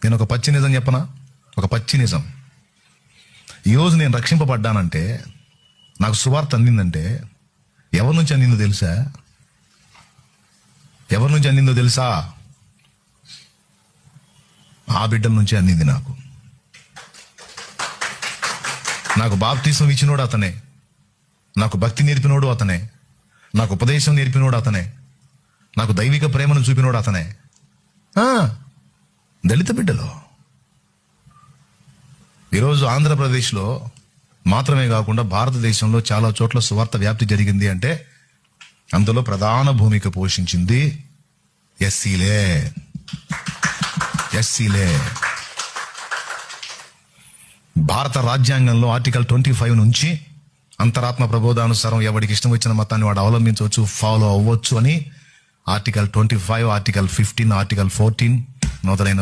నేను ఒక పచ్చి నిజం చెప్పనా? ఒక పచ్చి నిజం. ఈరోజు నేను రక్షింపబడ్డానంటే, నాకు సువార్త అందిందంటే ఎవరి నుంచి అందిందో తెలుసా? ఎవరి నుంచి అందిందో తెలుసా? ఆ బిడ్డల నుంచి అందింది. నాకు బాప్తిసం ఇచ్చినోడు అతనే, నాకు భక్తి నేర్పినోడు అతనే, నాకు ఉపదేశం నేర్పినోడు అతనే, నాకు దైవిక ప్రేమను చూపినోడు అతనే. దళిత బిడ్డలు. ఈరోజు ఆంధ్రప్రదేశ్లో మాత్రమే కాకుండా భారతదేశంలో చాలా చోట్ల సువార్త వ్యాప్తి జరిగింది అంటే అందులో ప్రధాన భూమిక పోషించింది ఎస్సీలే. భారత రాజ్యాంగంలో ఆర్టికల్ 25 నుంచి అంతరాత్మ ప్రబోధానుసారం ఎవరికి ఇష్టం వచ్చిన మతాన్ని వాడు అవలంబించవచ్చు, ఫాలో అవ్వచ్చు అని ఆర్టికల్ 25, ఆర్టికల్ 15, ఆర్టికల్ 14 మొదలైన